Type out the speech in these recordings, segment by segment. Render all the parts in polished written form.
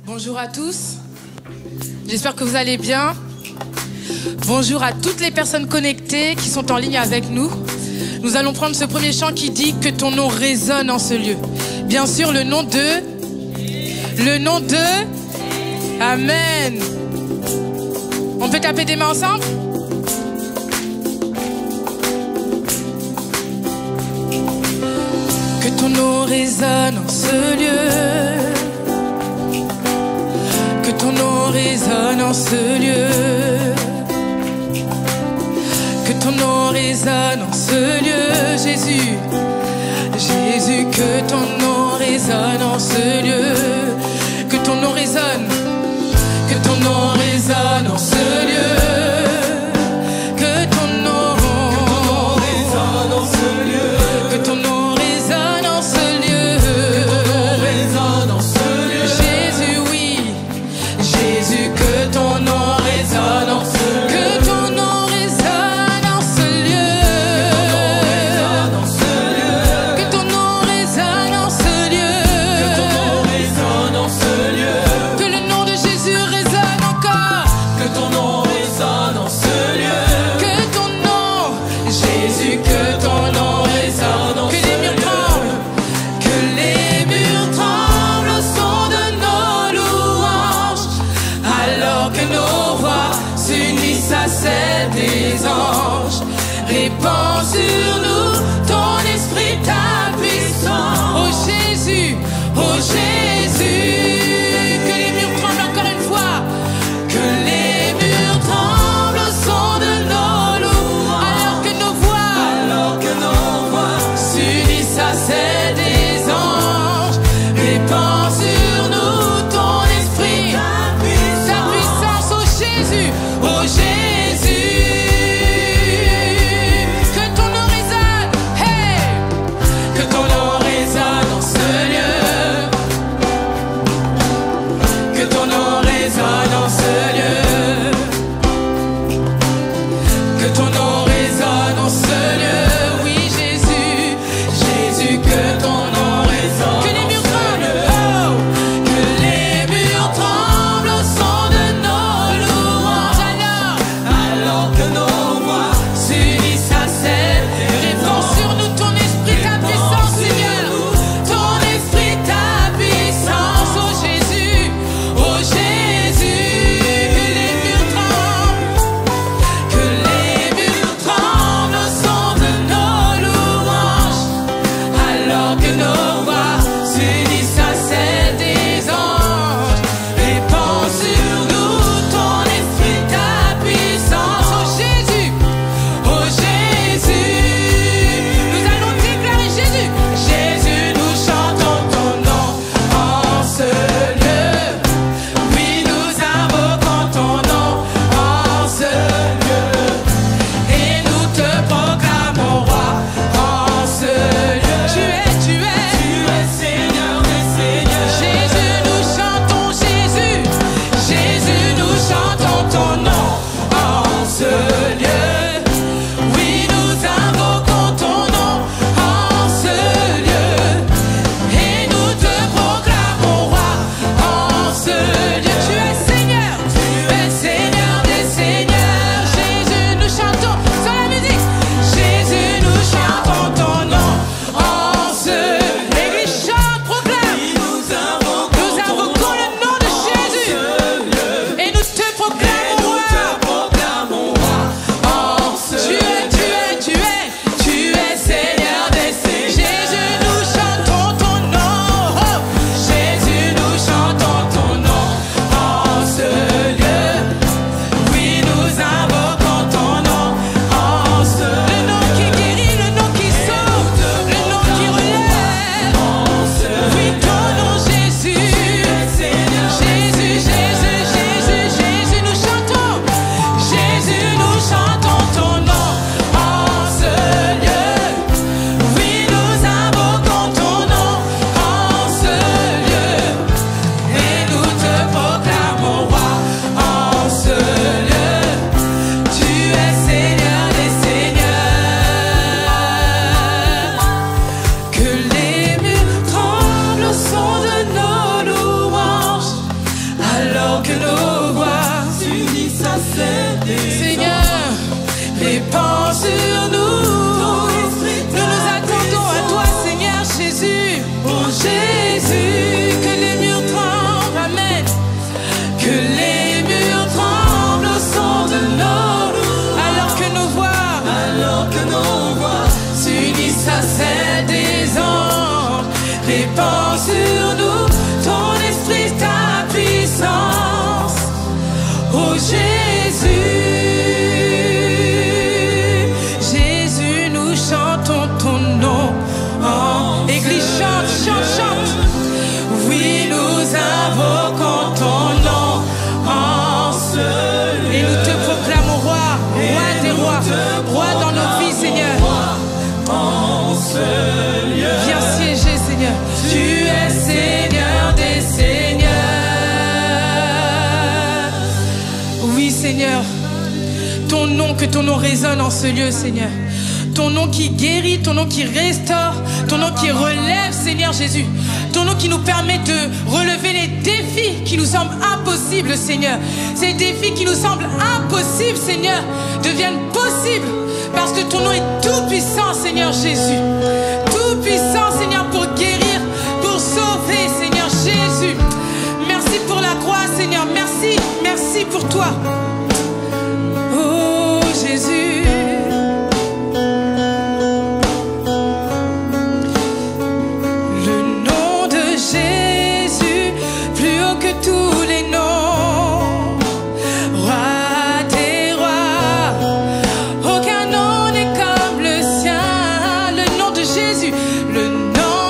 Bonjour à tous, j'espère que vous allez bien. Bonjour à toutes les personnes connectées qui sont en ligne avec nous. Nous allons prendre ce premier chant qui dit que ton nom résonne en ce lieu. Bien sûr, le nom de... Amen. On peut taper des mains ensemble? Que ton nom résonne en ce lieu. Que ton nom résonne en ce lieu. Que ton nom résonne en ce lieu, Jésus. Jésus, que ton nom résonne en ce lieu. Que ton nom résonne. Que ton nom résonne en ce lieu. Que ton nom résonne en ce lieu. Que ton nom résonne en ce lieu. Que ton nom résonne en ce lieu. Jésus, oui. Jésus, que ton nom résonne en ce lieu. Que ton nom résonne en ce lieu. Que ton nom résonne en ce lieu. Que ton nom résonne en ce lieu. Que le nom de Jésus résonne encore. Que ton nom résonne en ce lieu. Que ton nom, Jésus, que ton nom résonne en ce lieu. Que les murs tremblent. Que les murs tremblent au son de nos louanges. Alors que nos voix s'unissent à celles des anges. Répands sur nous ton esprit, ta puissance. Oh Jésus, oh Jésus. Que les murs tremblent encore une fois. Que les murs tremblent au son de nos louanges. Alors que nos voix s'unissent à celles des anges. Répands sur nous ton esprit, ta puissance, oh Jésus, oh Jésus. Que ton nom résonne. Oh Jésus, que les murs tremblent, amen. Que les murs tremblent au son de nos loups. Alors que nos voix s'unissent à celles des anges. Répands sur nous ton esprit, ta puissance. Oh Jésus, Jésus, nous chantons ton nom. En Église, chante, chante, chante. Oui, nous invoquons ton nom en celui. Et nous te proclamons roi, roi des rois, roi dans nos vies, Seigneur. En ce lieu. Viens siéger, Seigneur. Tu es Seigneur des seigneurs. Oui, Seigneur. Ton nom, que ton nom résonne en ce lieu, Seigneur. Ton nom qui guérit, ton nom qui restaure, ton nom qui relève, Seigneur Jésus. Ton nom qui nous permet de relever les défis qui nous semblent impossibles, Seigneur. Ces défis qui nous semblent impossibles, Seigneur, deviennent possibles parce que ton nom est tout puissant, Seigneur Jésus. Tout puissant, Seigneur, pour guérir, pour sauver, Seigneur Jésus. Merci pour la croix, Seigneur. Merci, merci pour toi. Oh Jésus. Le nom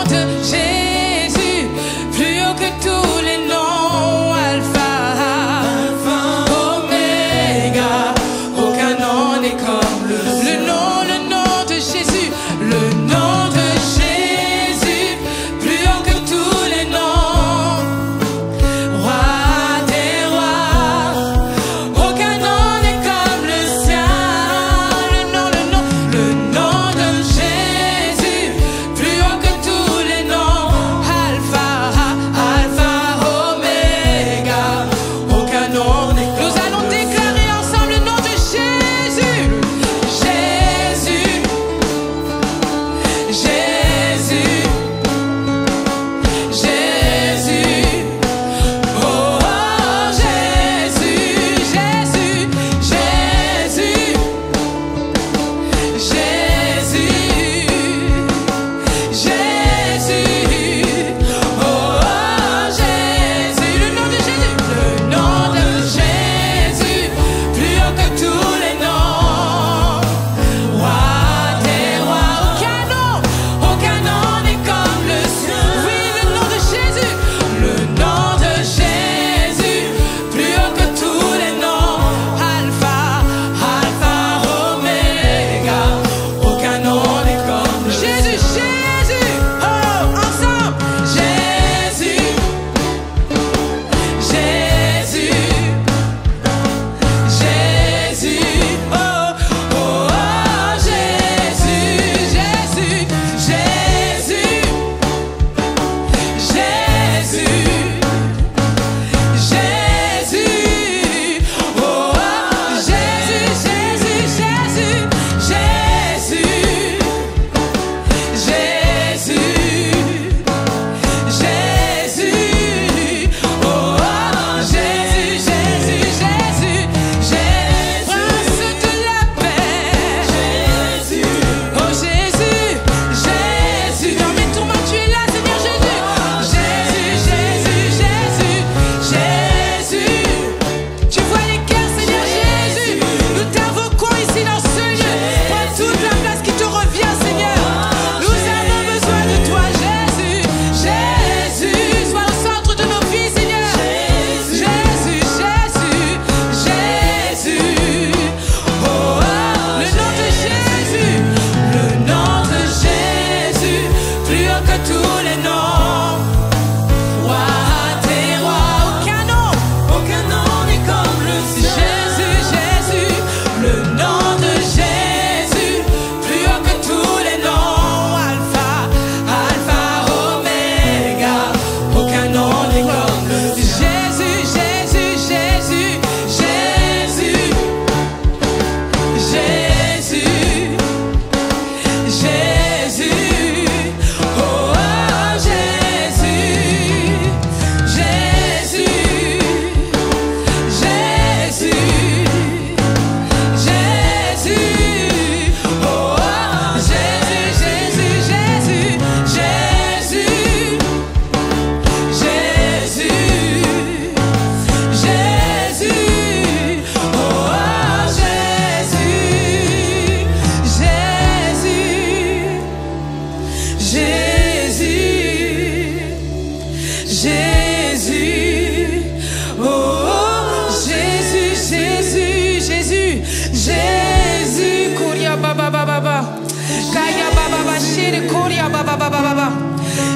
Jésus, oh, oh, Jésus, Jésus, Jésus, Jésus, Koria baba baba baba, Kaya baba baba, Chéri Koria baba baba baba,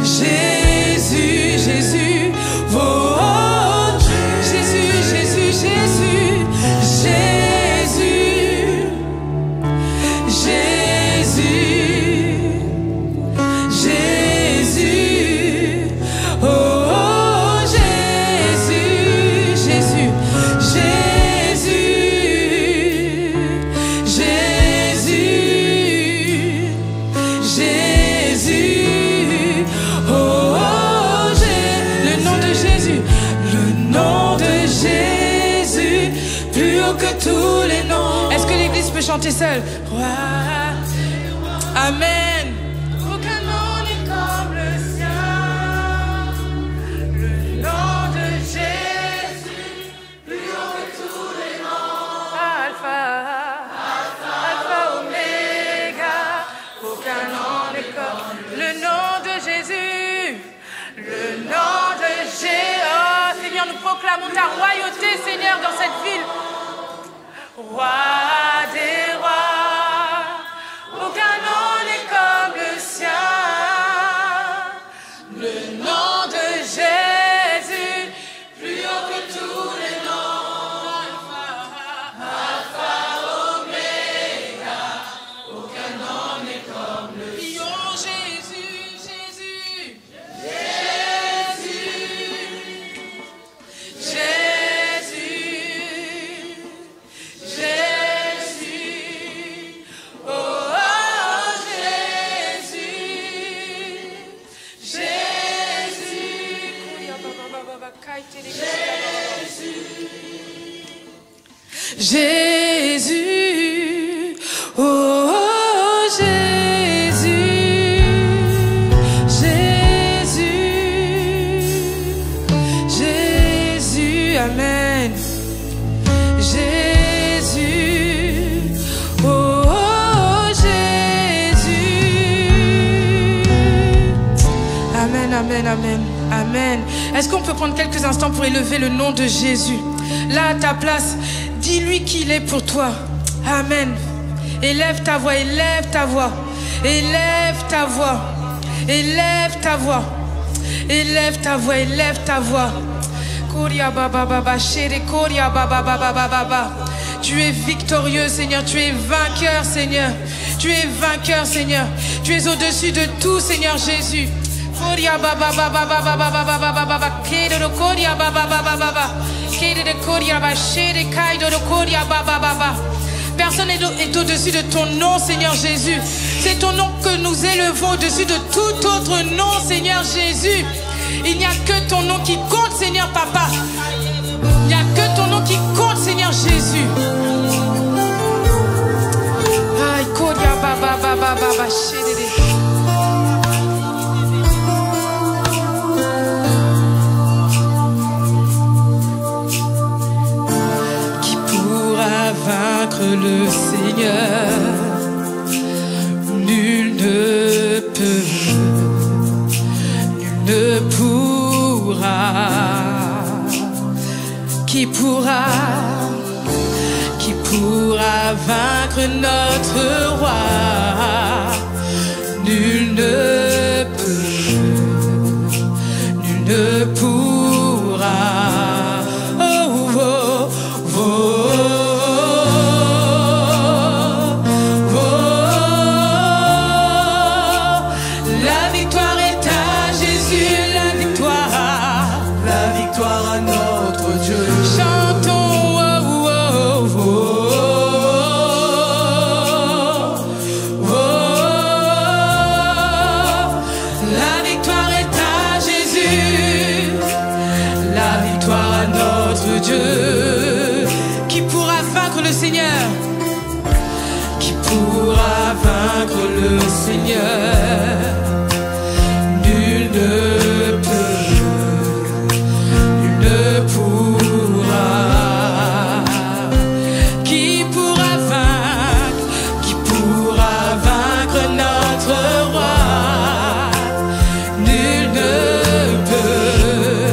Jésus, Jésus, oh, oh, Jésus, Jésus, Jésus, Jésus, Jésus, Jésus, oh, oh, Jésus, Jésus, Jésus, Jésus, Jésus, oh, oh, le nom de Jésus, le nom de Jésus, plus haut que tous les noms. Est-ce que l'église peut chanter seule? Amen. Aucun nom n'est comme le sien. Le nom de Jésus, plus haut que tous les noms. Alpha, Alpha, Oméga. Aucun nom n'est comme le nom de Jésus. Le nom de Jésus. Oh Seigneur, nous proclamons ta royauté, Seigneur, dans cette ville. Roi des rois, aucun nom n'est comme le sien. Le nom de Jésus, plus haut que tous les noms. Alpha, Oméga, aucun nom n'est comme le sien. Oh Jésus, Jésus, Jésus, Jésus, Jésus, oh, oh, Jésus, Jésus, Jésus, oh, oh, Jésus, Jésus, Jésus, Amen. Jésus, oh, oh, Jésus. Amen, amen, amen, amen. Est-ce qu'on peut prendre quelques instants pour élever le nom de Jésus? Là, à ta place, dis-lui qu'il est pour toi. Amen. Élève ta voix, élève ta voix. Élève ta voix. Élève ta voix. Élève ta voix, élève ta voix. Koria baba baba, chéri Koria baba baba baba. Tu es victorieux, Seigneur. Tu es vainqueur, Seigneur. Tu es vainqueur, Seigneur. Tu es au-dessus de tout, Seigneur Jésus. Koria baba baba baba baba baba baba. Kero Koria baba baba baba. Kero Koria baba, chéri Kaido Koria baba baba. Personne est au-dessus de ton nom, Seigneur Jésus. C'est ton nom que nous élevons au-dessus de tout autre nom, Seigneur Jésus. Il n'y a que ton nom qui compte, Seigneur Papa. Il n'y a que ton nom qui compte, Seigneur Jésus. Aïe, Koria baba baba baba, chéri. Vaincre le Seigneur, nul ne peut, nul ne pourra. Qui pourra vaincre notre roi? Nul ne peut, nul ne pourra. Oh, oh, oh. Qui pourra vaincre le Seigneur? Qui pourra vaincre le Seigneur? Nul ne peut, nul ne pourra. Qui pourra vaincre notre roi? Nul ne peut.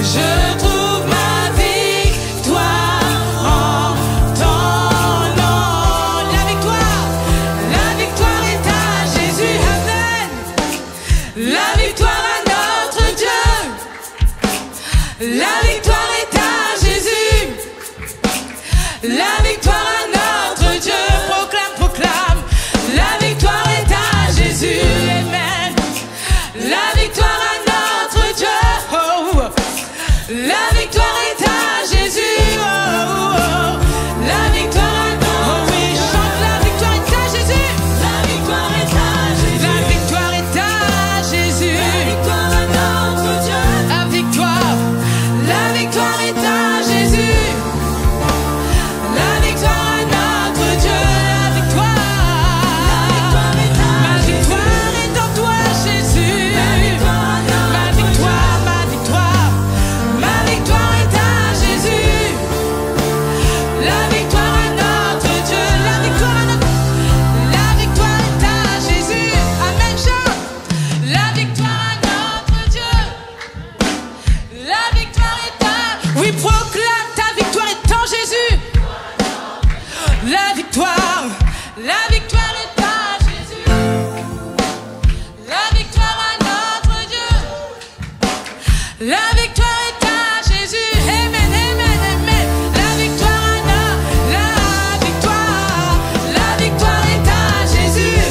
Je trouve ma victoire en ton nom. La victoire est à Jésus. Amen. La victoire à notre Dieu. La victoire est à Jésus. La victoire à notre Dieu. Proclame, proclame. La victoire est à Jésus. Amen. La victoire à notre Dieu. Oh. La victoire est à Jésus. Oh, oh, oh. La victoire à notre Dieu. Oh oui, chante. La victoire est à Jésus. La victoire est à Jésus. La victoire est à Jésus. La victoire à notre Dieu. La victoire est à Jésus. La victoire à notre Dieu. La victoire est à ma victoire est en toi, Jésus. Ma victoire est à Jésus. La victoire à notre Dieu. La victoire est à Jésus. Amen, chante. La victoire à notre Dieu. La victoire est à... Oui, proclame, ta victoire est en Jésus. La victoire est à Jésus. La victoire à notre Dieu. La victoire est à Jésus. Amen, amen, amen. La victoire est à Jésus.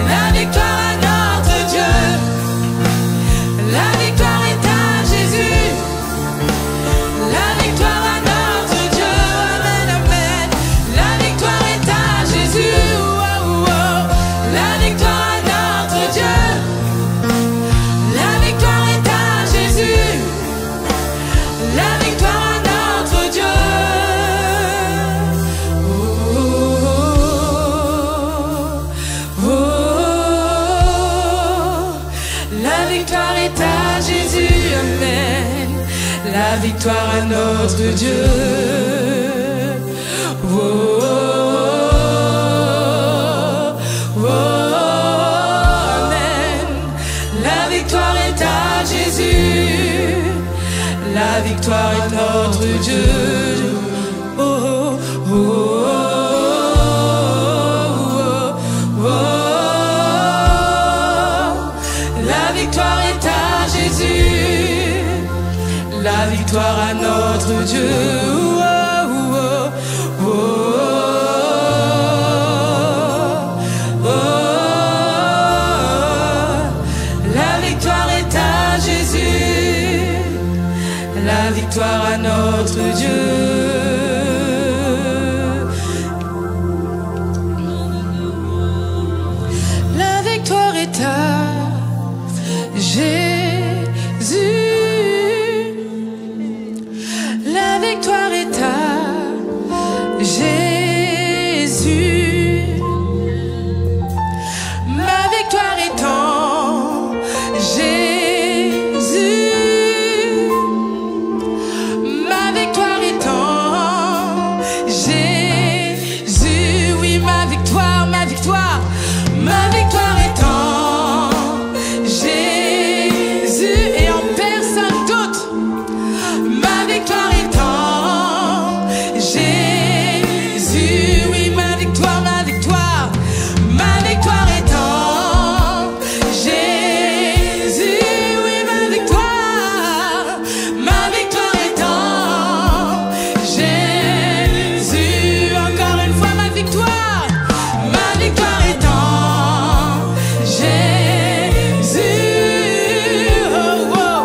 La victoire à notre Dieu. La victoire est à Jésus. La victoire à notre Dieu. Amen, amen. La victoire est à Jésus. Oh, oh, oh. La victoire à notre Dieu. La victoire est à Jésus. La victoire à notre Dieu. Oh, oh, oh, oh. La victoire est à Jésus. Amen. La victoire à notre Dieu. Oh, oh, oh, oh. Amen. La victoire est à Jésus. La victoire est notre Dieu. Oh, oh, oh, oh, oh. La victoire est à Jésus. La victoire à notre Dieu. Oh, oh, oh, oh, oh. La victoire est à Jésus. La victoire à notre Dieu. La victoire est à Jésus. La victoire est à Jésus. Ma victoire est en Jésus. Ma victoire est en Jésus. Oui, ma victoire, ma victoire. Ma victoire est en Jésus et en personne d'autre. Ma victoire est en Jésus. Oui, ma victoire, ma victoire. Ma victoire est en Jésus. Oui, ma victoire. Ma victoire est en Jésus. Encore une fois, ma victoire. Ma victoire est en Jésus. Oh, oh.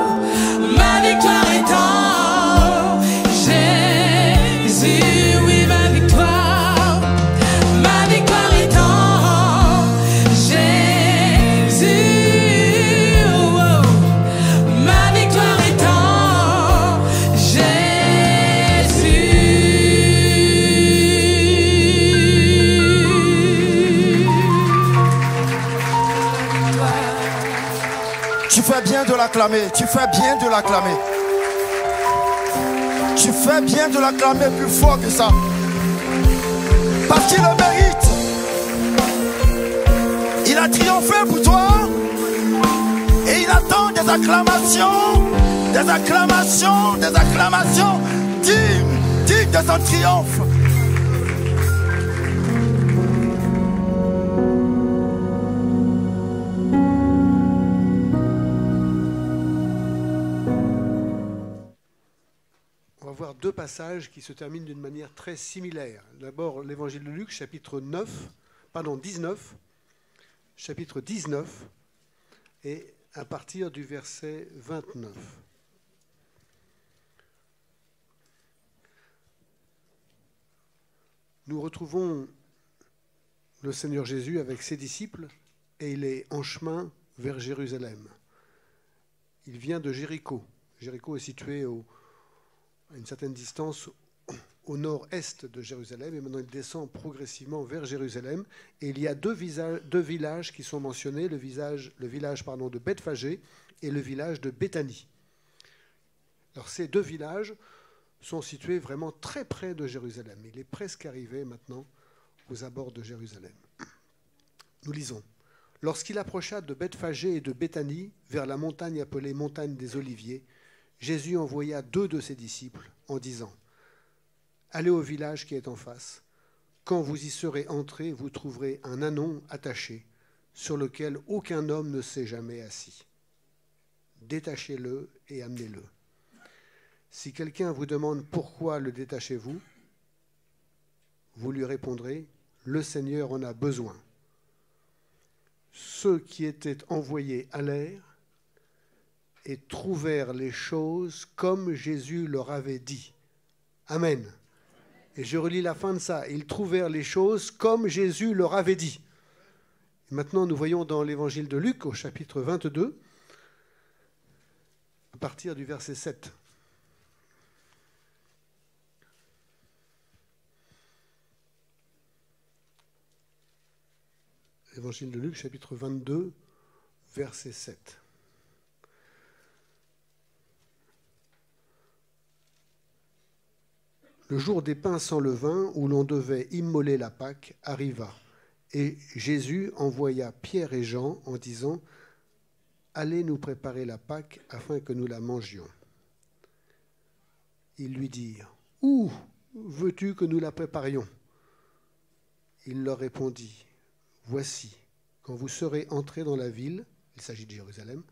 Ma victoire est en Jésus. Oui, ma victoire. Ma victoire est en Jésus. Oh, oh. Ma victoire est en Jésus. Tu fais bien de l'acclamer, tu fais bien de l'acclamer. Tu fais bien de l'acclamer plus fort que ça. Parce qu'il le mérite. Il a triomphé pour toi. Et il attend des acclamations des acclamations dignes de son triomphe. On va voir deux passages qui se terminent d'une manière très similaire. D'abord, l'évangile de Luc, chapitre 19, chapitre 19, et à partir du verset 29. Nous retrouvons le Seigneur Jésus avec ses disciples et il est en chemin vers Jérusalem. Il vient de Jéricho. Jéricho est situé à une certaine distance au nord-est de Jérusalem et maintenant il descend progressivement vers Jérusalem et il y a deux villages qui sont mentionnés, le village de Bethphagée et le village de Béthanie. Alors ces deux villages sont situés vraiment très près de Jérusalem. Il est presque arrivé maintenant aux abords de Jérusalem. Nous lisons. Lorsqu'il approcha de Bethphagée et de Béthanie, vers la montagne appelée montagne des Oliviers, Jésus envoya 2 de ses disciples en disant « Allez au village qui est en face. Quand vous y serez entrés, vous trouverez un ânon attaché, sur lequel aucun homme ne s'est jamais assis. Détachez-le et amenez-le. Si quelqu'un vous demande pourquoi le détachez-vous, vous lui répondrez « Le Seigneur en a besoin. » Ceux qui étaient envoyés allèrent et trouvèrent les choses comme Jésus leur avait dit. Amen. Et je relis la fin de ça. Ils trouvèrent les choses comme Jésus leur avait dit. Et maintenant, nous voyons dans l'évangile de Luc, au chapitre 22, à partir du verset 7. Évangile de Luc, chapitre 22, verset 7. Le jour des pains sans levain, où l'on devait immoler la Pâque, arriva, et Jésus envoya Pierre et Jean en disant « Allez nous préparer la Pâque afin que nous la mangions. » Ils lui dirent « Où veux-tu que nous la préparions ?» Il leur répondit « Voici, quand vous serez entrés dans la ville, il s'agit de Jérusalem,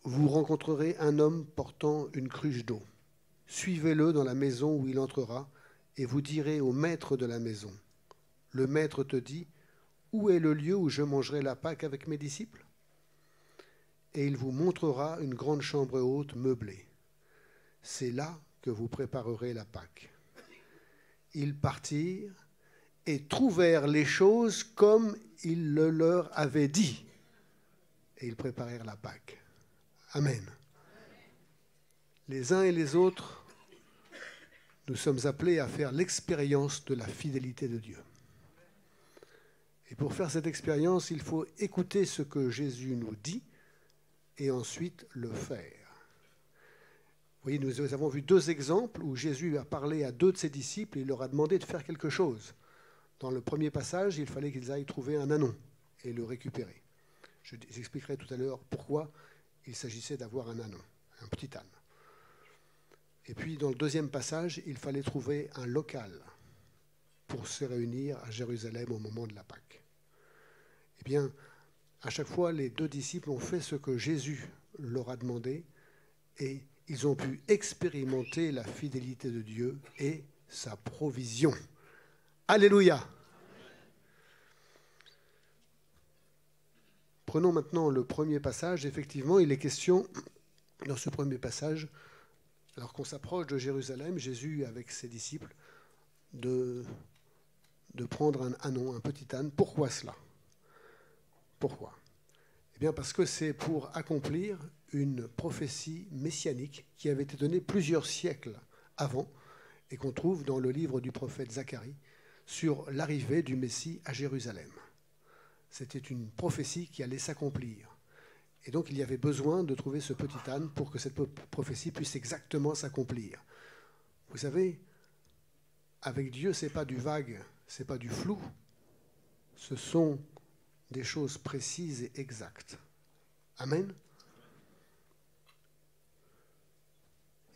vous rencontrerez un homme portant une cruche d'eau. Suivez-le dans la maison où il entrera, et vous direz au maître de la maison. Le maître te dit, où est le lieu où je mangerai la Pâque avec mes disciples ? Et il vous montrera une grande chambre haute meublée. C'est là que vous préparerez la Pâque. Ils partirent et trouvèrent les choses comme il le leur avait dit. Et ils préparèrent la Pâque. Amen. Les uns et les autres, nous sommes appelés à faire l'expérience de la fidélité de Dieu. Et pour faire cette expérience, il faut écouter ce que Jésus nous dit et ensuite le faire. Vous voyez, nous avons vu 2 exemples où Jésus a parlé à 2 de ses disciples et il leur a demandé de faire quelque chose. Dans le premier passage, il fallait qu'ils aillent trouver un ânon et le récupérer. J'expliquerai tout à l'heure pourquoi il s'agissait d'avoir un ânon, un petit âne. Et puis, dans le deuxième passage, il fallait trouver un local pour se réunir à Jérusalem au moment de la Pâque. Eh bien, à chaque fois, les 2 disciples ont fait ce que Jésus leur a demandé et ils ont pu expérimenter la fidélité de Dieu et sa provision. Alléluia! Prenons maintenant le premier passage. Effectivement, il est question, dans ce premier passage, alors qu'on s'approche de Jérusalem, Jésus, avec ses disciples, de prendre un ânon, un petit âne. Pourquoi cela ? Pourquoi ? Eh bien, parce que c'est pour accomplir une prophétie messianique qui avait été donnée plusieurs siècles avant et qu'on trouve dans le livre du prophète Zacharie sur l'arrivée du Messie à Jérusalem. C'était une prophétie qui allait s'accomplir. Et donc, il y avait besoin de trouver ce petit âne pour que cette prophétie puisse exactement s'accomplir. Vous savez, avec Dieu, ce n'est pas du vague, ce n'est pas du flou. Ce sont des choses précises et exactes. Amen.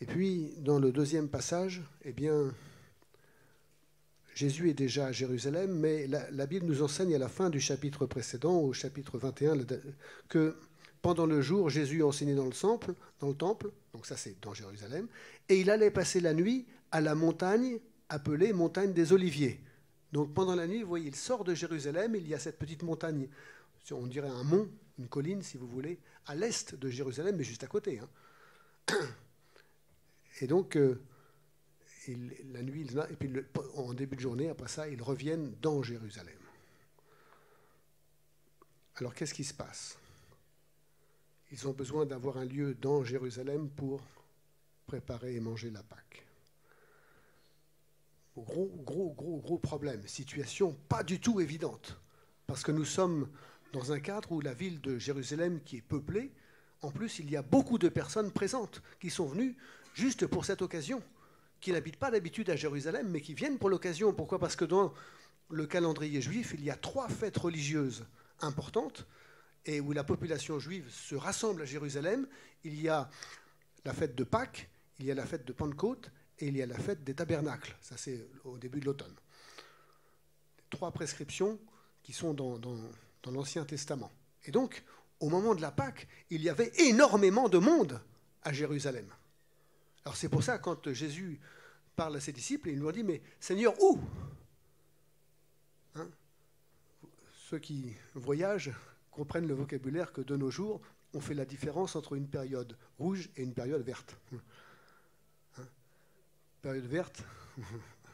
Et puis, dans le deuxième passage, eh bien, Jésus est déjà à Jérusalem, mais la Bible nous enseigne à la fin du chapitre précédent, au chapitre 21, que pendant le jour, Jésus enseignait dans le temple, donc ça c'est dans Jérusalem, et il allait passer la nuit à la montagne appelée montagne des Oliviers. Donc pendant la nuit, vous voyez, il sort de Jérusalem, il y a cette petite montagne, on dirait un mont, une colline si vous voulez, à l'est de Jérusalem, mais juste à côté. Et donc, la nuit, et puis en début de journée, après ça, ils reviennent dans Jérusalem. Alors qu'est-ce qui se passe? Ils ont besoin d'avoir un lieu dans Jérusalem pour préparer et manger la Pâque. Gros problème. Situation pas du tout évidente. Parce que nous sommes dans un cadre où la ville de Jérusalem qui est peuplée, en plus il y a beaucoup de personnes présentes qui sont venues juste pour cette occasion, qui n'habitent pas d'habitude à Jérusalem, mais qui viennent pour l'occasion. Pourquoi? Parce que dans le calendrier juif, il y a 3 fêtes religieuses importantes, et où la population juive se rassemble à Jérusalem. Il y a la fête de Pâques, il y a la fête de Pentecôte, et il y a la fête des tabernacles. Ça, c'est au début de l'automne. 3 prescriptions qui sont dans l'Ancien Testament. Et donc, au moment de la Pâque, il y avait énormément de monde à Jérusalem. Alors c'est pour ça, quand Jésus parle à ses disciples, il leur dit, mais Seigneur, où? Ceux qui voyagent comprennent le vocabulaire que de nos jours, on fait la différence entre une période rouge et une période verte. Période verte,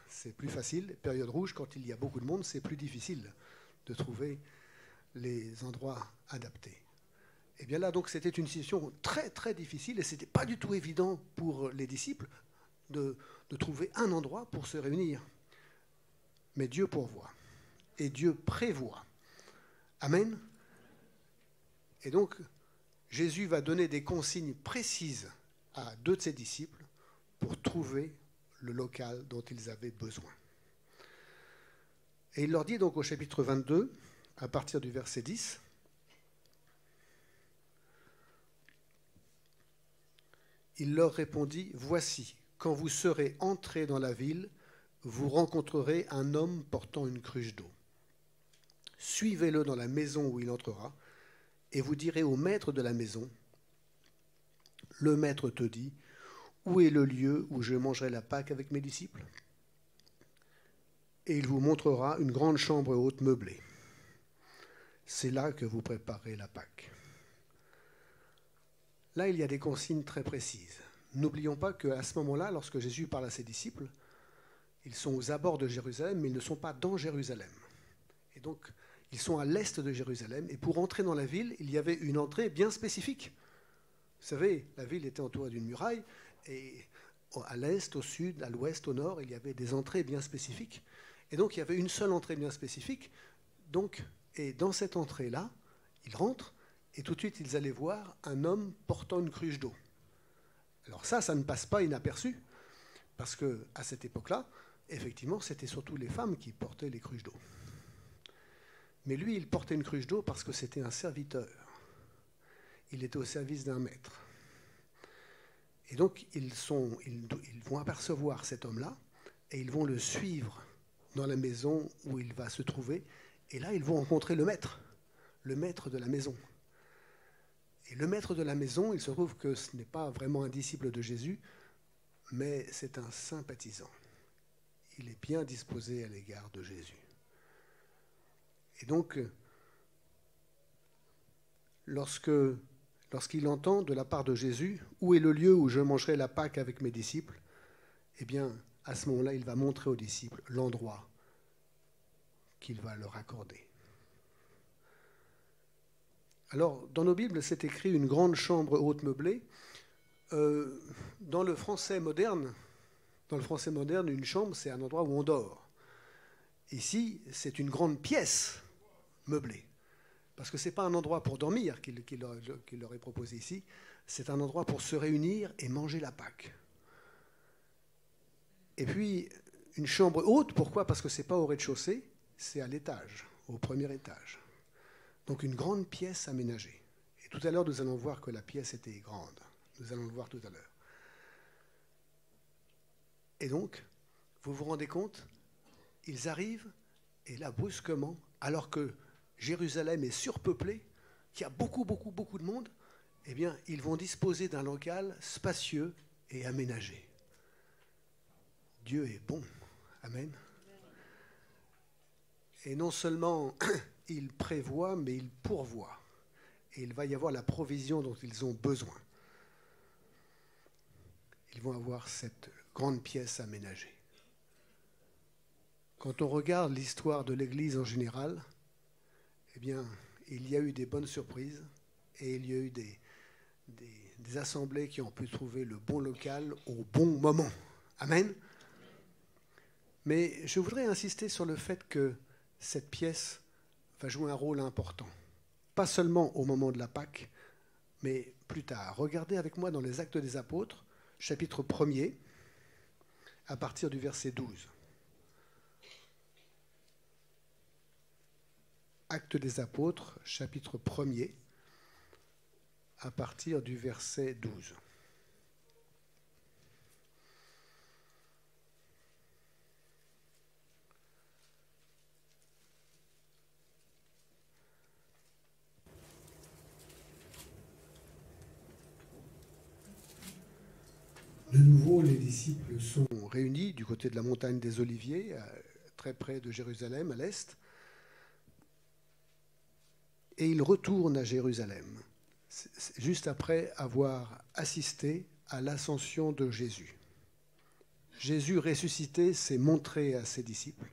c'est plus facile. Période rouge, quand il y a beaucoup de monde, c'est plus difficile de trouver les endroits adaptés. Et bien là, donc, c'était une situation très, très difficile et ce n'était pas du tout évident pour les disciples de trouver un endroit pour se réunir. Mais Dieu pourvoit et Dieu prévoit. Amen. Et donc, Jésus va donner des consignes précises à 2 de ses disciples pour trouver le local dont ils avaient besoin. Et il leur dit donc au chapitre 22, à partir du verset 10, il leur répondit, « Voici, quand vous serez entrés dans la ville, vous rencontrerez un homme portant une cruche d'eau. Suivez-le dans la maison où il entrera, et vous direz au maître de la maison, « Le maître te dit, où est le lieu où je mangerai la Pâque avec mes disciples ?» Et il vous montrera une grande chambre haute meublée. C'est là que vous préparez la Pâque. Là, il y a des consignes très précises. N'oublions pas qu'à ce moment-là, lorsque Jésus parle à ses disciples, ils sont aux abords de Jérusalem, mais ils ne sont pas dans Jérusalem. Et donc, ils sont à l'est de Jérusalem. Et pour entrer dans la ville, il y avait une entrée bien spécifique. Vous savez, la ville était entourée d'une muraille, et à l'est, au sud, à l'ouest, au nord, il y avait des entrées bien spécifiques. Et donc, il y avait une seule entrée bien spécifique. Donc, et dans cette entrée-là, ils rentrent, et tout de suite, ils allaient voir un homme portant une cruche d'eau. Alors ça ne passe pas inaperçu, parce qu'à cette époque-là, effectivement, c'était surtout les femmes qui portaient les cruches d'eau. Mais lui, il portait une cruche d'eau parce que c'était un serviteur. Il était au service d'un maître. Et donc, ils vont apercevoir cet homme-là, et ils vont le suivre dans la maison où il va se trouver. Et là, ils vont rencontrer le maître de la maison. Et le maître de la maison, il se trouve que ce n'est pas vraiment un disciple de Jésus, mais c'est un sympathisant. Il est bien disposé à l'égard de Jésus. Et donc, lorsqu'il entend de la part de Jésus, « Où est le lieu où je mangerai la Pâque avec mes disciples ?» Eh bien, à ce moment-là, il va montrer aux disciples l'endroit qu'il va leur accorder. Alors, dans nos Bibles, c'est écrit une grande chambre haute meublée. Dans le français moderne, une chambre, c'est un endroit où on dort. Ici, c'est une grande pièce meublée. Parce que ce n'est pas un endroit pour dormir qu'il leur est proposé ici, c'est un endroit pour se réunir et manger la Pâque. Et puis, une chambre haute, pourquoi? Parce que ce n'est pas au rez-de-chaussée, c'est à l'étage, au premier étage. Donc une grande pièce aménagée. Et tout à l'heure, nous allons voir que la pièce était grande. Nous allons le voir tout à l'heure. Et donc, vous vous rendez compte, ils arrivent, et là, brusquement, alors que Jérusalem est surpeuplée, qu'il y a beaucoup de monde, eh bien, ils vont disposer d'un local spacieux et aménagé. Dieu est bon. Amen. Et non seulement il prévoit, mais il pourvoit. Et il va y avoir la provision dont ils ont besoin. Ils vont avoir cette grande pièce aménagée. Quand on regarde l'histoire de l'Église en général, eh bien, il y a eu des bonnes surprises et il y a eu des assemblées qui ont pu trouver le bon local au bon moment. Amen. Mais je voudrais insister sur le fait que cette pièce va jouer un rôle important. Pas seulement au moment de la Pâque, mais plus tard. Regardez avec moi dans les Actes des Apôtres, chapitre 1er, à partir du verset 12. Actes des Apôtres, chapitre 1er, à partir du verset 12. De nouveau, les disciples sont réunis du côté de la montagne des Oliviers, très près de Jérusalem, à l'est. Et ils retournent à Jérusalem, juste après avoir assisté à l'ascension de Jésus. Jésus ressuscité s'est montré à ses disciples.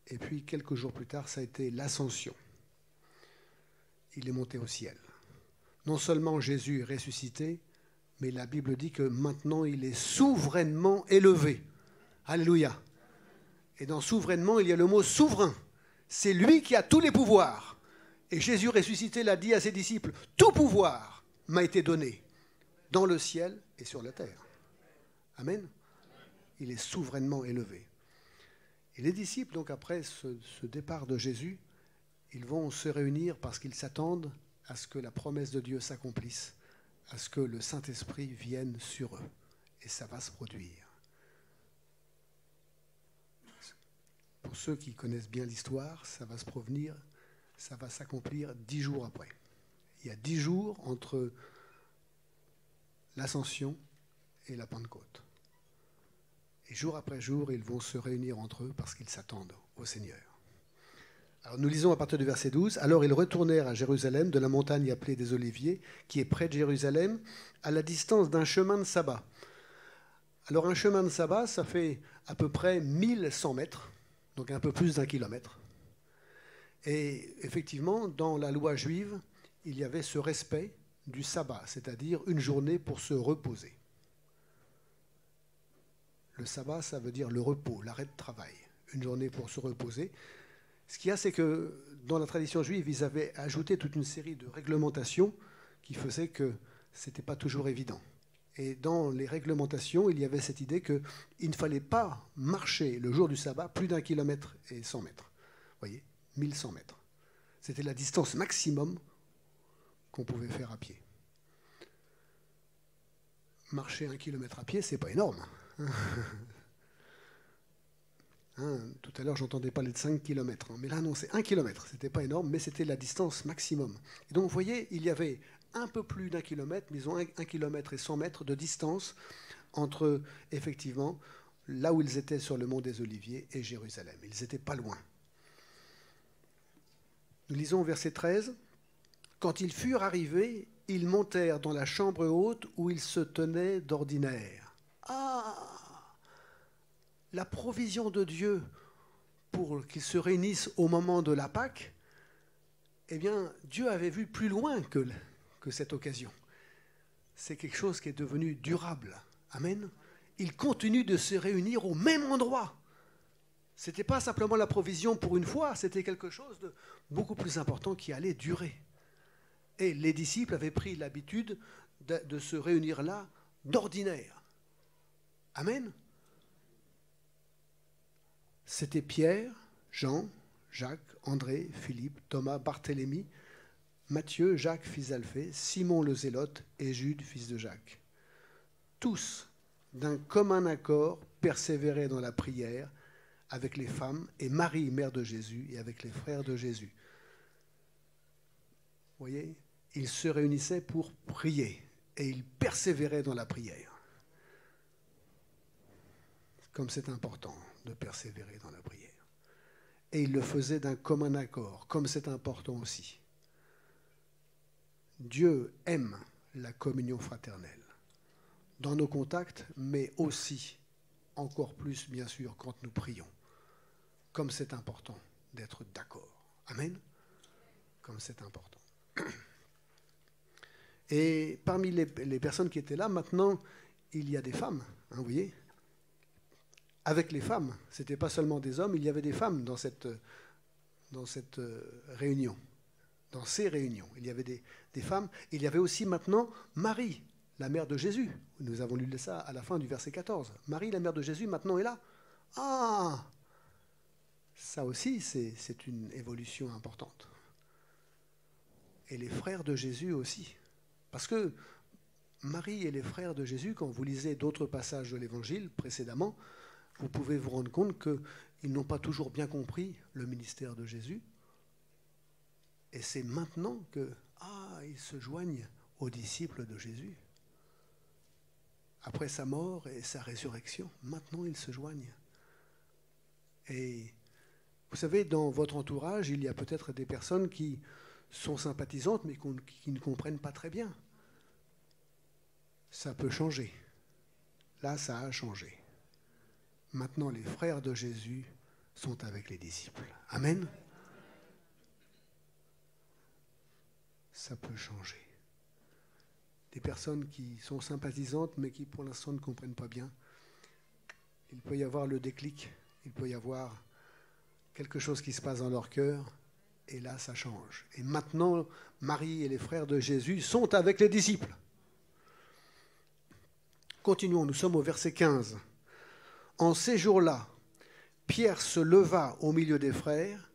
Et puis, quelques jours plus tard, ça a été l'ascension. Il est monté au ciel. Non seulement Jésus est ressuscité, mais la Bible dit que maintenant, il est souverainement élevé. Alléluia. Et dans souverainement, il y a le mot souverain. C'est lui qui a tous les pouvoirs. Et Jésus ressuscité l'a dit à ses disciples, « Tout pouvoir m'a été donné dans le ciel et sur la terre. » Amen. Il est souverainement élevé. Et les disciples, donc après ce départ de Jésus, ils vont se réunir parce qu'ils s'attendent à ce que la promesse de Dieu s'accomplisse, à ce que le Saint-Esprit vienne sur eux. Et ça va se produire. Pour ceux qui connaissent bien l'histoire, ça va s'accomplir 10 jours après. Il y a 10 jours entre l'ascension et la Pentecôte. Et jour après jour, ils vont se réunir entre eux parce qu'ils s'attendent au Seigneur. Alors nous lisons à partir du verset 12. « Alors ils retournèrent à Jérusalem de la montagne appelée des Oliviers, qui est près de Jérusalem, à la distance d'un chemin de sabbat. » Alors un chemin de sabbat, ça fait à peu près 1100 mètres, donc un peu plus d'1 kilomètre. Et effectivement, dans la loi juive, il y avait ce respect du sabbat, c'est-à-dire une journée pour se reposer. Le sabbat, ça veut dire le repos, l'arrêt de travail, une journée pour se reposer. Ce qu'il y a, c'est que dans la tradition juive, ils avaient ajouté toute une série de réglementations qui faisaient que ce n'était pas toujours évident. Et dans les réglementations, il y avait cette idée qu'il ne fallait pas marcher le jour du sabbat plus d'1 kilomètre et 100 mètres. Vous voyez, 1100 mètres. C'était la distance maximum qu'on pouvait faire à pied. Marcher 1 kilomètre à pied, c'est pas énorme. Tout à l'heure, j'entendais parler de 5 km. Mais là, non, c'est 1 km. Ce n'était pas énorme, mais c'était la distance maximum. Et donc, vous voyez, il y avait un peu plus d'1 kilomètre, disons 1 kilomètre et 100 mètres de distance entre, effectivement, là où ils étaient sur le mont des Oliviers et Jérusalem. Ils n'étaient pas loin. Nous lisons au verset 13. « Quand ils furent arrivés, ils montèrent dans la chambre haute où ils se tenaient d'ordinaire. » Ah! La provision de Dieu pour qu'ils se réunissent au moment de la Pâque, eh bien, Dieu avait vu plus loin que cette occasion. C'est quelque chose qui est devenu durable. Amen. Ils continuent de se réunir au même endroit. Ce n'était pas simplement la provision pour une fois, c'était quelque chose de beaucoup plus important qui allait durer. Et les disciples avaient pris l'habitude de se réunir là d'ordinaire. Amen. C'était Pierre, Jean, Jacques, André, Philippe, Thomas, Barthélemy, Matthieu, Jacques, fils d'Alphée, Simon le Zélote et Jude, fils de Jacques. Tous d'un commun accord, persévérait dans la prière avec les femmes et Marie, mère de Jésus, et avec les frères de Jésus. Vous voyez, ils se réunissaient pour prier et ils persévéraient dans la prière. Comme c'est important de persévérer dans la prière. Et ils le faisaient d'un commun accord, comme c'est important aussi. Dieu aime la communion fraternelle dans nos contacts, mais aussi, encore plus bien sûr, quand nous prions. Comme c'est important d'être d'accord. Amen. Comme c'est important. Et parmi les personnes qui étaient là, maintenant, il y a des femmes, hein, vous voyez. Avec les femmes, ce n'était pas seulement des hommes, il y avait des femmes dans cette réunion, dans ces réunions. Il y avait des femmes. Il y avait aussi maintenant Marie, la mère de Jésus. Nous avons lu ça à la fin du verset 14. Marie, la mère de Jésus, maintenant est là. Ah, ça aussi, c'est une évolution importante. Et les frères de Jésus aussi. Parce que Marie et les frères de Jésus, quand vous lisez d'autres passages de l'Évangile précédemment, vous pouvez vous rendre compte qu'ils n'ont pas toujours bien compris le ministère de Jésus. Et c'est maintenant qu'ils se joignent aux disciples de Jésus. Après sa mort et sa résurrection, maintenant ils se joignent. Et vous savez, dans votre entourage, il y a peut-être des personnes qui sont sympathisantes, mais qui ne comprennent pas très bien. Ça peut changer. Là, ça a changé. Maintenant, les frères de Jésus sont avec les disciples. Amen. Ça peut changer. Des personnes qui sont sympathisantes, mais qui pour l'instant ne comprennent pas bien. Il peut y avoir le déclic, il peut y avoir quelque chose qui se passe dans leur cœur, et là, ça change. Et maintenant, Marie et les frères de Jésus sont avec les disciples. Continuons, nous sommes au verset 15. En ces jours-là, Pierre se leva au milieu des frères.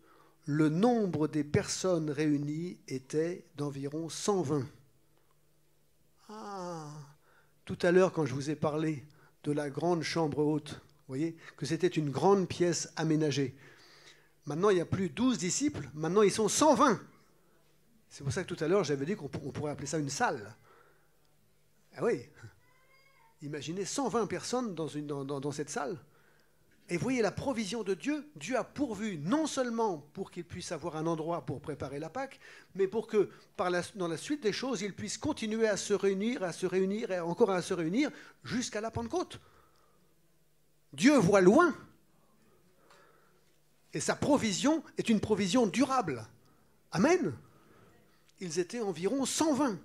Le nombre des personnes réunies était d'environ 120. Ah, tout à l'heure, quand je vous ai parlé de la grande chambre haute, vous voyez, que c'était une grande pièce aménagée. Maintenant, il n'y a plus 12 disciples, maintenant ils sont 120. C'est pour ça que tout à l'heure, j'avais dit qu'on pourrait appeler ça une salle. Ah oui. Imaginez 120 personnes dans cette salle. Et voyez la provision de Dieu. Dieu a pourvu non seulement pour qu'ils puissent avoir un endroit pour préparer la Pâque, mais pour que dans la suite des choses, ils puissent continuer à se réunir et encore à se réunir jusqu'à la Pentecôte. Dieu voit loin. Et sa provision est une provision durable. Amen. Ils étaient environ 120.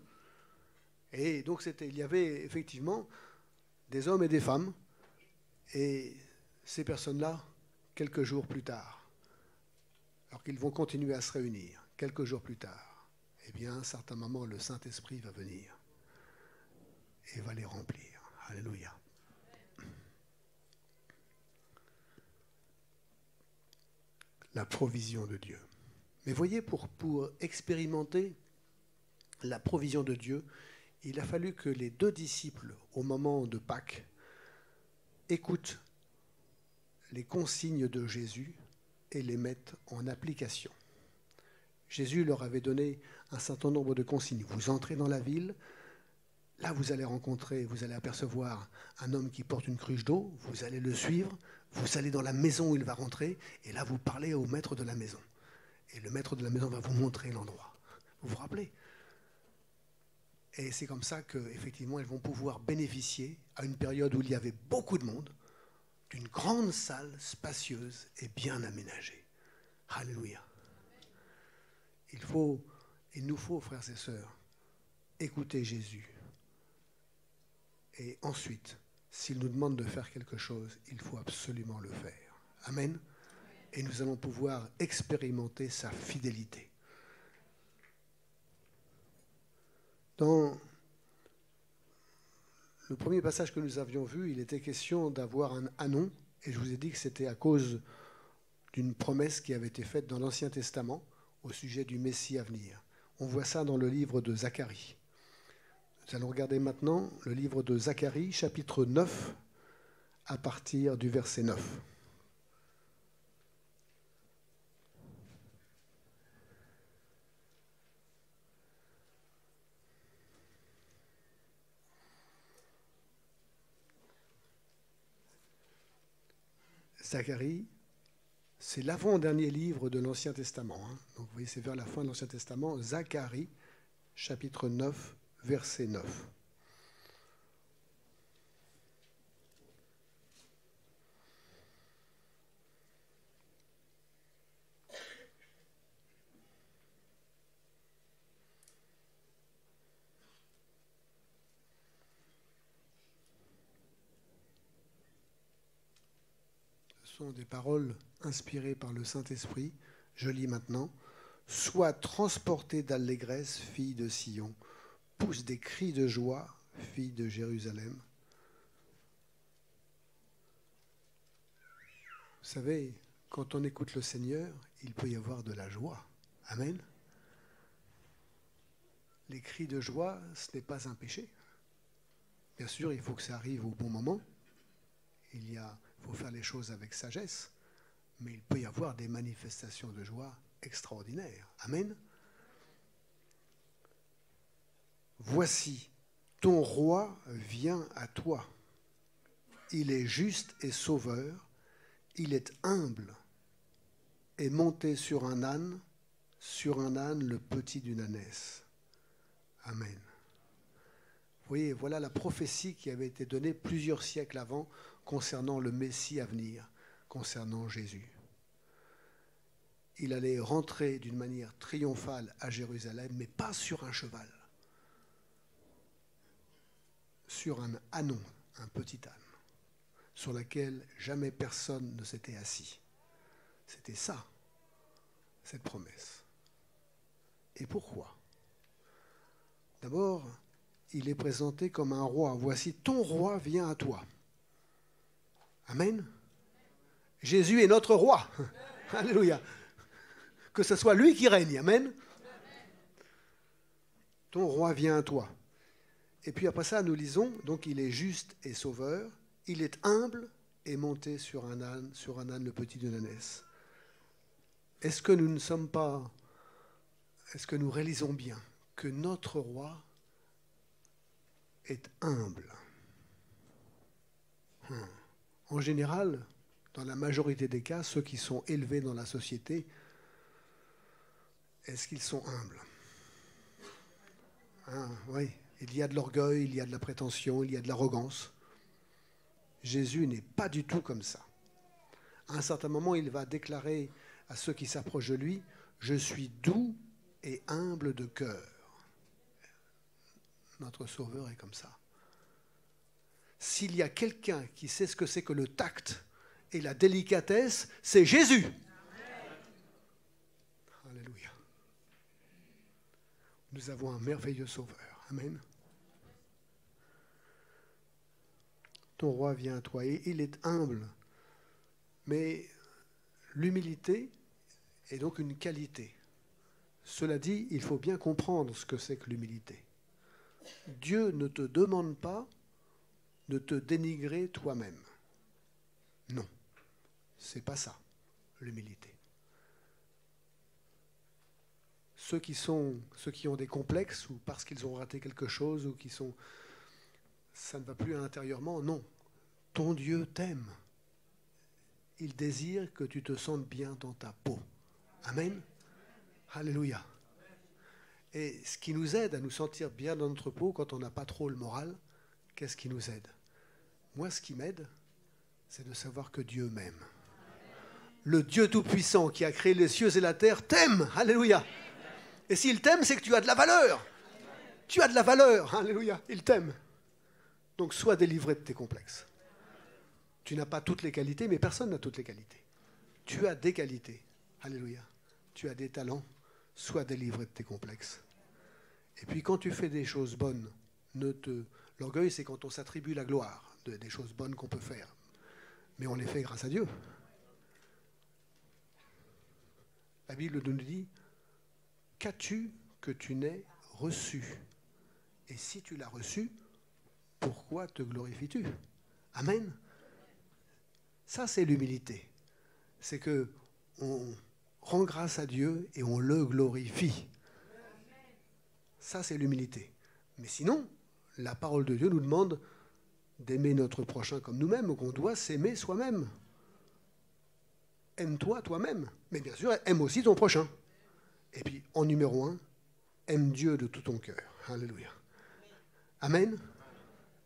Et donc il y avait effectivement des hommes et des femmes, et ces personnes-là, quelques jours plus tard, alors qu'ils vont continuer à se réunir, quelques jours plus tard, eh bien, à un certain moment, le Saint-Esprit va venir et va les remplir. Alléluia. La provision de Dieu. Mais voyez, pour expérimenter la provision de Dieu, il a fallu que les deux disciples, au moment de Pâques, écoutent les consignes de Jésus et les mettent en application. Jésus leur avait donné un certain nombre de consignes. Vous entrez dans la ville, là vous allez apercevoir un homme qui porte une cruche d'eau, vous allez le suivre, vous allez dans la maison où il va rentrer, et là vous parlez au maître de la maison. Et le maître de la maison va vous montrer l'endroit. Vous vous rappelez ? Et c'est comme ça qu'effectivement, elles vont pouvoir bénéficier, à une période où il y avait beaucoup de monde, d'une grande salle spacieuse et bien aménagée. Alléluia. Il nous faut, frères et sœurs, écouter Jésus. Et ensuite, s'il nous demande de faire quelque chose, il faut absolument le faire. Amen. Et nous allons pouvoir expérimenter sa fidélité. Dans le premier passage que nous avions vu, il était question d'avoir un anon, et je vous ai dit que c'était à cause d'une promesse qui avait été faite dans l'Ancien Testament au sujet du Messie à venir. On voit ça dans le livre de Zacharie. Nous allons regarder maintenant le livre de Zacharie, chapitre 9, à partir du verset 9. Zacharie, c'est l'avant-dernier livre de l'Ancien Testament. Donc vous voyez, c'est vers la fin de l'Ancien Testament. Zacharie, chapitre 9, verset 9. Ce sont des paroles inspirées par le Saint-Esprit. Je lis maintenant. « Sois transportée d'allégresse, fille de Sion. Pousse des cris de joie, fille de Jérusalem. » Vous savez, quand on écoute le Seigneur, il peut y avoir de la joie. Amen. Les cris de joie, ce n'est pas un péché. Bien sûr, il faut que ça arrive au bon moment. Il faut faire les choses avec sagesse, mais il peut y avoir des manifestations de joie extraordinaires. Amen. Voici, ton roi vient à toi. Il est juste et sauveur. Il est humble et monté sur un âne le petit d'une ânesse. Amen. Vous voyez, voilà la prophétie qui avait été donnée plusieurs siècles avant concernant le Messie à venir, concernant Jésus. Il allait rentrer d'une manière triomphale à Jérusalem, mais pas sur un cheval, sur un ânon, un petit âne, sur lequel jamais personne ne s'était assis. C'était ça, cette promesse. Et pourquoi ? D'abord, il est présenté comme un roi. Voici, ton roi vient à toi. Amen. Jésus est notre roi. Alléluia. Que ce soit lui qui règne. Amen. Ton roi vient à toi. Et puis après ça, nous lisons, donc il est juste et sauveur. Il est humble et monté sur un âne le petit d'une ânesse. Est-ce que nous réalisons bien que notre roi est humble? En général, dans la majorité des cas, ceux qui sont élevés dans la société, est-ce qu'ils sont humbles? Oui, il y a de l'orgueil, il y a de la prétention, il y a de l'arrogance. Jésus n'est pas du tout comme ça. À un certain moment, il va déclarer à ceux qui s'approchent de lui, « Je suis doux et humble de cœur. » Notre Sauveur est comme ça. S'il y a quelqu'un qui sait ce que c'est que le tact et la délicatesse, c'est Jésus. Amen. Alléluia. Nous avons un merveilleux Sauveur. Amen. Ton roi vient à toi et il est humble. Mais l'humilité est donc une qualité. Cela dit, il faut bien comprendre ce que c'est que l'humilité. Dieu ne te demande pas de te dénigrer toi-même. Non, c'est pas ça, l'humilité. Ceux qui ont des complexes, ou parce qu'ils ont raté quelque chose, ou ça ne va plus intérieurement, non. Ton Dieu t'aime. Il désire que tu te sentes bien dans ta peau. Amen. Alléluia. Et ce qui nous aide à nous sentir bien dans notre peau quand on n'a pas trop le moral, qu'est-ce qui nous aide? Moi, ce qui m'aide, c'est de savoir que Dieu m'aime. Le Dieu Tout-Puissant qui a créé les cieux et la terre t'aime. Alléluia. Et s'il t'aime, c'est que tu as de la valeur. Tu as de la valeur. Alléluia. Il t'aime. Donc, sois délivré de tes complexes. Tu n'as pas toutes les qualités, mais personne n'a toutes les qualités. Tu as des qualités. Alléluia. Tu as des talents. Sois délivré de tes complexes. Et puis, quand tu fais des choses bonnes, l'orgueil, c'est quand on s'attribue la gloire des choses bonnes qu'on peut faire. Mais on les fait grâce à Dieu. La Bible nous dit, qu'as-tu que tu n'aies reçu? Et si tu l'as reçu, pourquoi te glorifies-tu? Amen. Ça, c'est l'humilité. C'est que on rend grâce à Dieu et on le glorifie. Ça, c'est l'humilité. Mais sinon, la parole de Dieu nous demande d'aimer notre prochain comme nous-mêmes, qu'on doit s'aimer soi-même. Aime-toi toi-même. Mais bien sûr, aime aussi ton prochain. Et puis, en numéro 1, aime Dieu de tout ton cœur. Alléluia. Amen.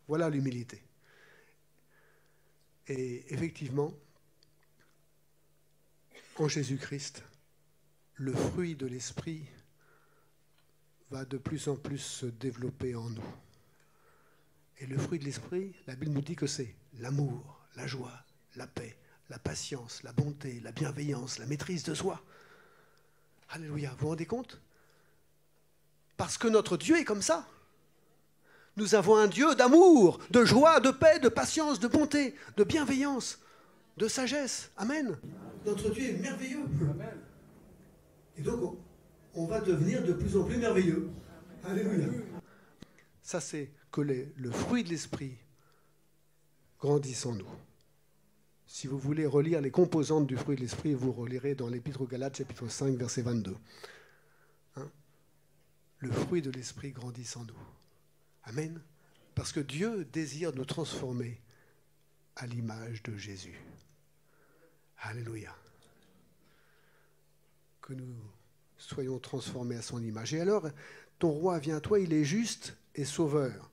Voilà l'humilité. Et effectivement, en Jésus-Christ, le fruit de l'esprit va de plus en plus se développer en nous. Et le fruit de l'esprit, la Bible nous dit que c'est l'amour, la joie, la paix, la patience, la bonté, la bienveillance, la maîtrise de soi. Alléluia, vous vous rendez compte? Parce que notre Dieu est comme ça. Nous avons un Dieu d'amour, de joie, de paix, de patience, de bonté, de bienveillance, de sagesse. Amen. Notre Dieu est merveilleux. Amen. Et donc, on va devenir de plus en plus merveilleux. Alléluia. Ça, c'est que le fruit de l'esprit grandisse en nous. Si vous voulez relire les composantes du fruit de l'esprit, vous relirez dans l'Épître aux Galates, chapitre 5, verset 22. Hein? Le fruit de l'esprit grandisse en nous. Amen. Parce que Dieu désire nous transformer à l'image de Jésus. Alléluia. Que nous soyons transformés à son image. Et alors, ton roi vient à toi, il est juste et sauveur.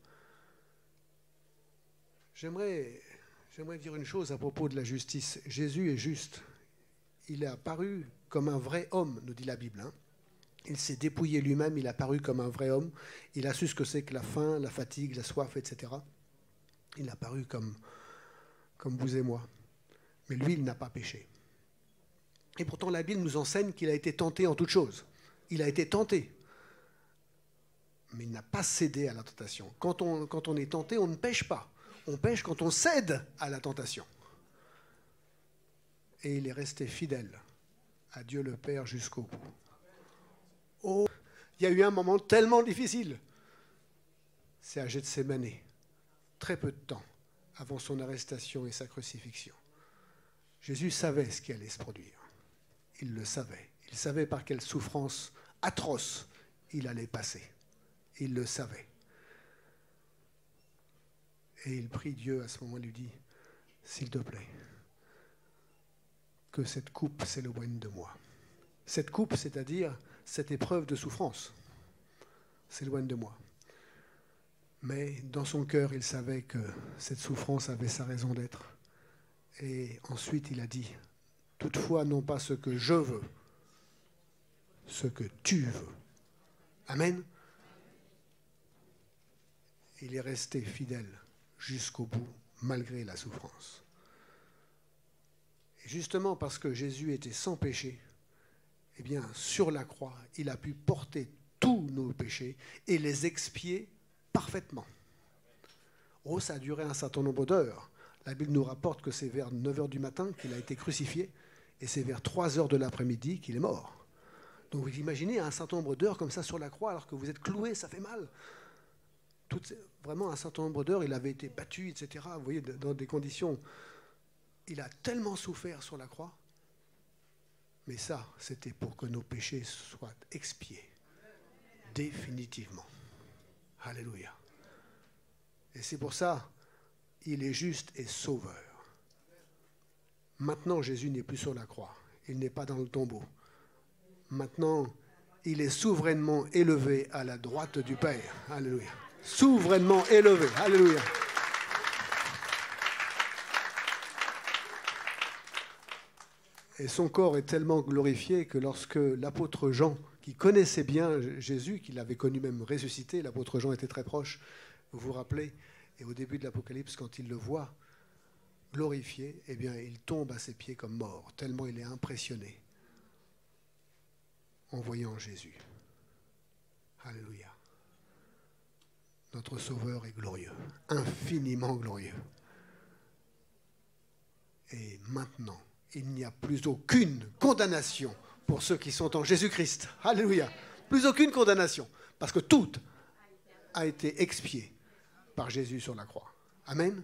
J'aimerais dire une chose à propos de la justice. Jésus est juste. Il est apparu comme un vrai homme, nous dit la Bible. Hein. Il s'est dépouillé lui-même, il est apparu comme un vrai homme. Il a su ce que c'est que la faim, la fatigue, la soif, etc. Il est apparu comme vous et moi. Mais lui, il n'a pas péché. Et pourtant, la Bible nous enseigne qu'il a été tenté en toutes choses. Il a été tenté. Mais il n'a pas cédé à la tentation. Quand on est tenté, on ne pêche pas. On pêche quand on cède à la tentation. Et il est resté fidèle à Dieu le Père jusqu'au bout. Oh, il y a eu un moment tellement difficile. C'est à Gethsémani, très peu de temps avant son arrestation et sa crucifixion. Jésus savait ce qui allait se produire. Il le savait. Il savait par quelle souffrance atroce il allait passer. Il le savait. Et il prie Dieu à ce moment, il lui dit, s'il te plaît, que cette coupe s'éloigne de moi. Cette coupe, c'est-à-dire cette épreuve de souffrance, s'éloigne de moi. Mais dans son cœur, il savait que cette souffrance avait sa raison d'être. Et ensuite, il a dit, toutefois, non pas ce que je veux, ce que tu veux. Amen. Il est resté fidèle jusqu'au bout, malgré la souffrance. Et justement parce que Jésus était sans péché, eh bien, sur la croix, il a pu porter tous nos péchés et les expier parfaitement. Oh, ça a duré un certain nombre d'heures. La Bible nous rapporte que c'est vers 9h du matin qu'il a été crucifié et c'est vers 3h de l'après-midi qu'il est mort. Donc vous imaginez un certain nombre d'heures comme ça sur la croix alors que vous êtes cloué, ça fait mal. Vraiment un certain nombre d'heures, il avait été battu, etc. Vous voyez, dans des conditions... Il a tellement souffert sur la croix. Mais ça, c'était pour que nos péchés soient expiés. Définitivement. Alléluia. Et c'est pour ça, il est juste et sauveur. Maintenant, Jésus n'est plus sur la croix. Il n'est pas dans le tombeau. Maintenant, il est souverainement élevé à la droite du Père. Alléluia. Souverainement élevé. Alléluia. Et son corps est tellement glorifié que lorsque l'apôtre Jean, qui connaissait bien Jésus, qui l'avait connu même ressuscité, l'apôtre Jean était très proche, vous vous rappelez, et au début de l'Apocalypse, quand il le voit glorifié, eh bien, il tombe à ses pieds comme mort, tellement il est impressionné en voyant Jésus. Alléluia. Notre Sauveur est glorieux, infiniment glorieux. Et maintenant, il n'y a plus aucune condamnation pour ceux qui sont en Jésus-Christ. Alléluia. Plus aucune condamnation. Parce que tout a été expié par Jésus sur la croix. Amen.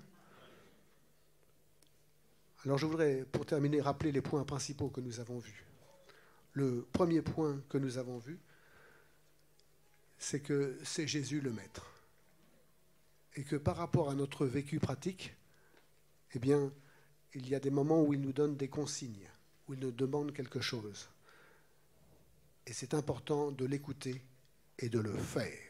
Alors je voudrais, pour terminer, rappeler les points principaux que nous avons vus. Le premier point que nous avons vu, c'est que c'est Jésus le Maître. Et que par rapport à notre vécu pratique, eh bien, il y a des moments où il nous donne des consignes, où il nous demande quelque chose. Et c'est important de l'écouter et de le faire.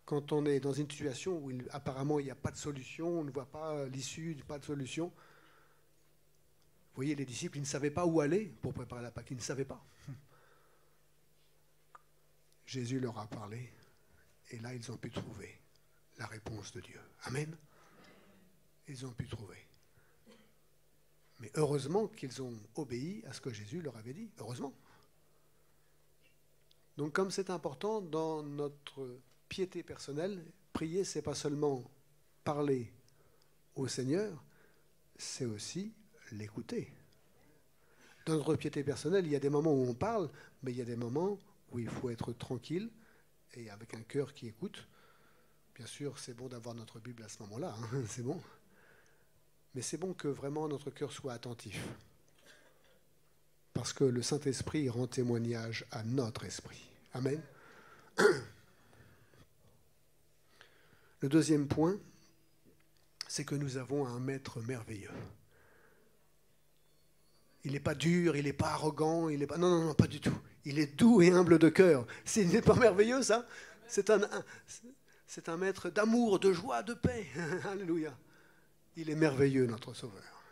Quand on est dans une situation où apparemment il n'y a pas de solution, on ne voit pas l'issue, pas de solution. Vous voyez, les disciples, ils ne savaient pas où aller pour préparer la Pâque, ils ne savaient pas. Jésus leur a parlé, et là ils ont pu trouver la réponse de Dieu. Amen. Ils ont pu trouver. Mais heureusement qu'ils ont obéi à ce que Jésus leur avait dit. Heureusement. Donc comme c'est important dans notre piété personnelle, prier, ce n'est pas seulement parler au Seigneur, c'est aussi l'écouter. Dans notre piété personnelle, il y a des moments où on parle, mais il y a des moments où il faut être tranquille et avec un cœur qui écoute. Bien sûr, c'est bon d'avoir notre Bible à ce moment-là, hein, c'est bon. Mais c'est bon que vraiment notre cœur soit attentif. Parce que le Saint-Esprit rend témoignage à notre esprit. Amen. Le deuxième point, c'est que nous avons un Maître merveilleux. Il n'est pas dur, il n'est pas arrogant, il n'est pas... Non, pas du tout. Il est doux et humble de cœur. Il n'est pas merveilleux, ça? C'est un Maître d'amour, de joie, de paix. Alléluia. Il est merveilleux, notre Sauveur.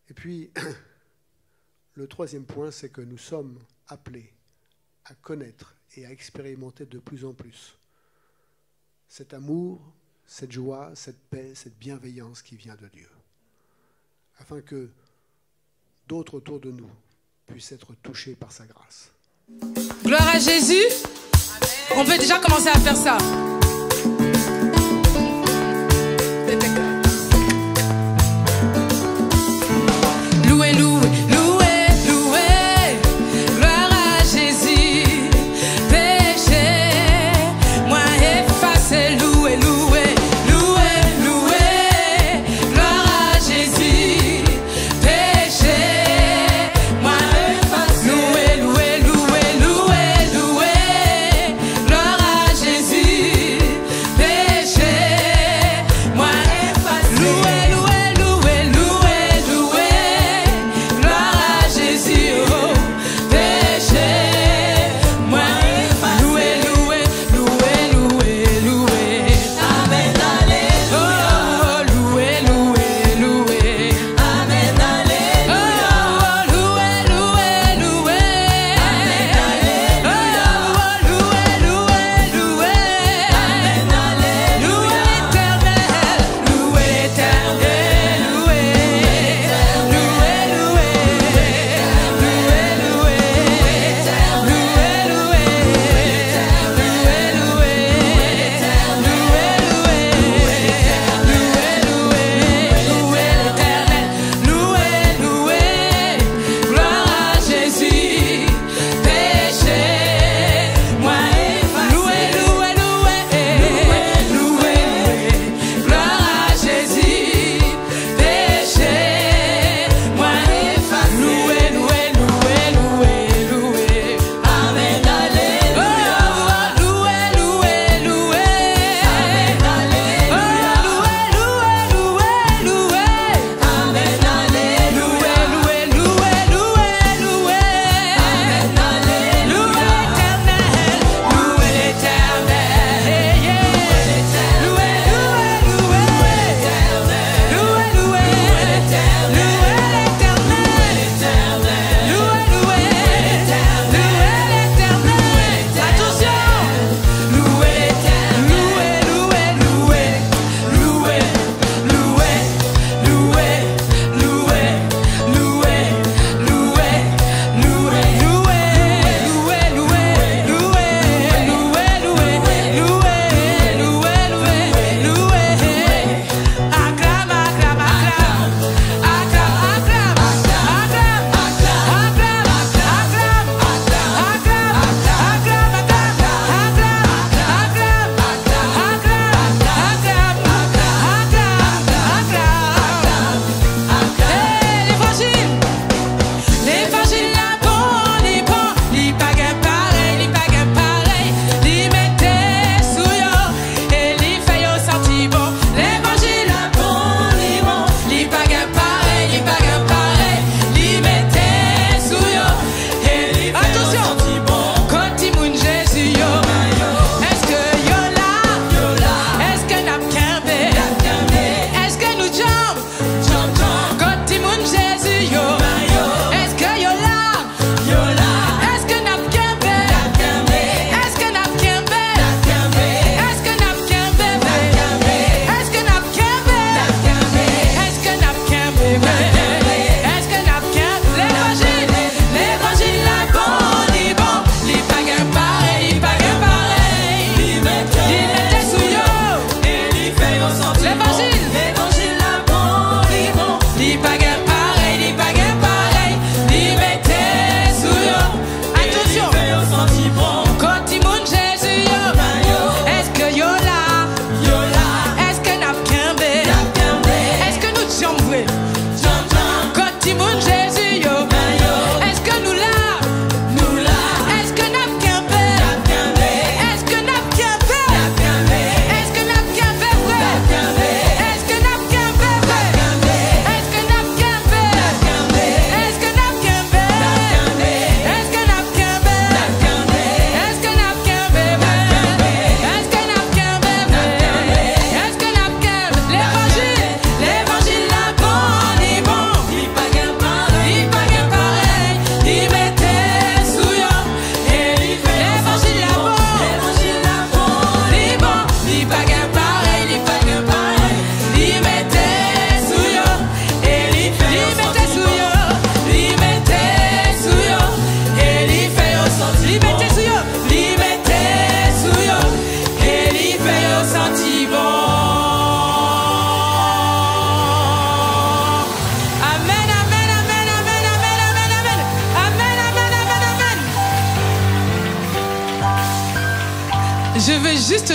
Et puis, le troisième point, c'est que nous sommes appelés à connaître et à expérimenter de plus en plus cet amour, cette joie, cette paix, cette bienveillance qui vient de Dieu. Afin que d'autres autour de nous puissent être touchés par sa grâce. Gloire à Jésus. On peut déjà commencer à faire ça. Louez, louez, louez, louez. Gloire à Jésus. Péché, moi effacé. Louez, louez, louez, louez. Gloire à Jésus. Péché, moi effacé. Louez, louez, louez, louez, louez. Gloire à Jésus.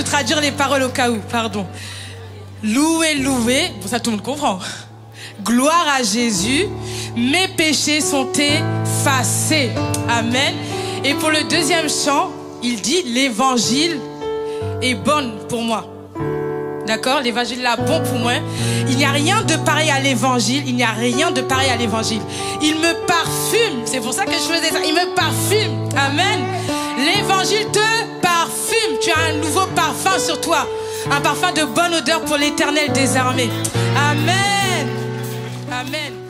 te traduire les paroles au cas où, pardon. Louez, louez, bon, ça tout le monde comprend. Gloire à Jésus, mes péchés sont effacés. Amen. Et pour le deuxième chant, il dit l'évangile est bon pour moi. D'accord? L'évangile est bon pour moi. Il n'y a rien de pareil à l'évangile. Il n'y a rien de pareil à l'évangile. Il me parfume. C'est pour ça que je faisais ça. Il me parfume. Amen. L'évangile te parfume. Tu as un nouveau parfum sur toi. Un parfum de bonne odeur pour l'Éternel des armées. Amen. Amen.